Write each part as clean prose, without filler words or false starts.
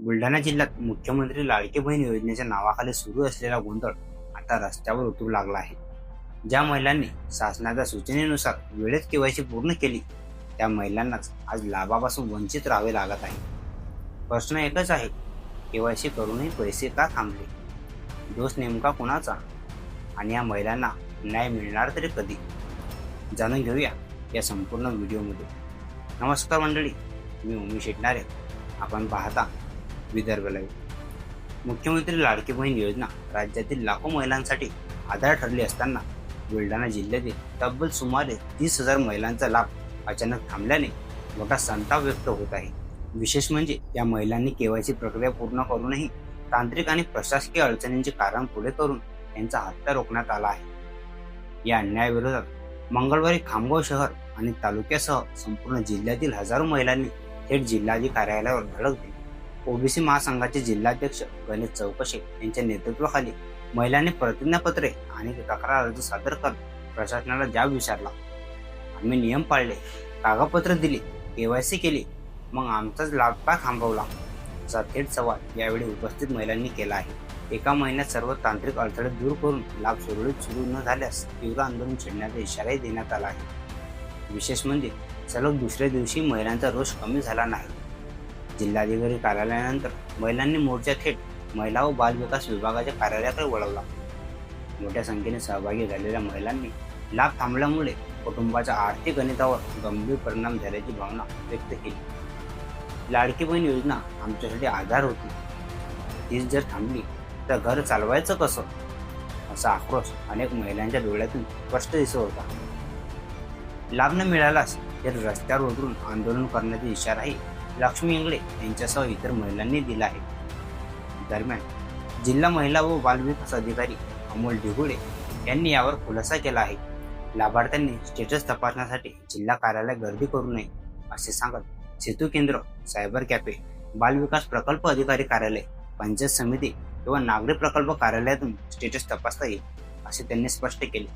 बुलढाणा जिल्ह्यात मुख्यमंत्री लाडकी बहीण योजनेच्या नावाखाली सुरू असलेला गोंधळ आता रस्त्यावर उतरू लागला आहे. ज्या महिलांनी शासनाच्या सूचनेनुसार वेळेत केवायसी पूर्ण केली त्या महिलांनाच आज लाभापासून वंचित राहावे लागत आहे. प्रश्न एकच आहे, केवायसी करूनही पैसे का थांबले? दोष नेमका कुणाचा आणि या महिलांना न्याय मिळणार तरी कधी? जाणून घेऊया या संपूर्ण व्हिडिओमध्ये. नमस्कार मंडळी, मी उमेश शेटणारे. आपण पाहता विदर्भ लाईव्ह. मुख्यमंत्री लाडकी बहीण योजना राज्यातील लाखो महिलांसाठी आधार ठरली असताना बुलढाणा जिल्ह्यातील तब्बल सुमारे 30,000 महिलांचा लाभ अचानक थांबल्याने मोठा संताप व्यक्त होत आहे. विशेष म्हणजे या महिलांनी केवायसी प्रक्रिया पूर्ण करूनही तांत्रिक आणि प्रशासकीय अडचणींचे कारण पुढे करून त्यांचा हत्या रोखण्यात आला आहे. या अन्यायाविरोधात मंगळवारी खामगाव शहर आणि तालुक्यासह संपूर्ण जिल्ह्यातील हजारो महिलांनी थेट जिल्हाधिकारी कार्यालयावर धडक दिली. ओबीसी महासंघाचे जिल्हाध्यक्ष गणेश चौकशे यांच्या नेतृत्वाखाली महिलांनी प्रतिज्ञापत्रे आणि तक्रार अर्ज सादर करत प्रशासनाला जाब विचारला. आम्ही नियम पाळले, कागदपत्र दिली, केवायसी केली, मग आमचाच लाभ का थांबवला, असा थेट सवाल यावेळी उपस्थित महिलांनी केला आहे. एका महिन्यात सर्व तांत्रिक अडथळे दूर करून लाभ सुरळीत सुरू न झाल्यास तीव्र आंदोलन छेडण्याचा इशाराही देण्यात आला आहे. विशेष म्हणजे सलग दुसऱ्या दिवशी महिलांचा रोष कमी झाला नाही. जिल्हाधिकारी कार्यालयानंतर महिलांनी मोर्चा थेट महिला व बाल विकास विभागाच्या कार्यालयाकडे वळवला. मोठ्या संख्येने सहभागी झालेल्या महिलांनी लाभ थांबल्यामुळे कुटुंबाच्या आर्थिक गणितावर गंभीर परिणाम झाल्याची भावना व्यक्त केली. लाडकी बहीण योजना आमच्यासाठी आधार होती, तीच जर थांबली तर घर चालवायचं कसं, असा आक्रोश अनेक महिलांच्या डोळ्यातून स्पष्ट दिसत होता. लाभ न मिळालाच तर रस्त्यावर उतरून आंदोलन करण्याचा इशाराही लक्ष्मी इंगळे यांच्यासह इतर महिलांनी दिला आहे. दरम्यान जिल्हा महिला व बाल विकास अधिकारी अमोल ढिगुळे यांनी यावर खुलासा केला आहे. लाभार्थ्यांनी स्टेटस तपासण्यासाठी जिल्हा कार्यालय गर्दी करू नये असे सांगत सेतू केंद्र, सायबर कॅफे, बाल विकास प्रकल्प अधिकारी कार्यालय, पंचायत समिती किंवा नागरी प्रकल्प कार्यालयातून स्टेटस तपासता येईल असे त्यांनी स्पष्ट केले.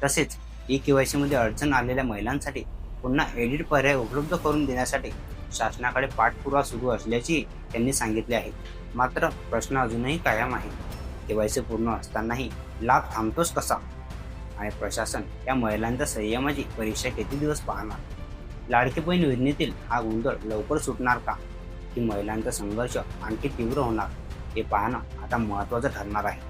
तसेच केवायसी मध्ये अडचण आलेल्या महिलांसाठी पुन्हा एडिट पर्याय उपलब्ध करून देण्यासाठी शासनाकडे पाठपुरावा सुरू असल्याची त्यांनी सांगितले आहे. मात्र प्रश्न अजूनही कायम आहे, केवायसी पूर्ण असतानाही लाभ थांबतोच कसा आणि प्रशासन या महिलांच्या संयमाची परीक्षा किती दिवस पाहणार? लाडकी बहीण योजनेतील हा गोंधळ लवकर सुटणार का की महिलांचा संघर्ष आणखी तीव्र होणार हे पाहणं आता महत्त्वाचं ठरणार आहे.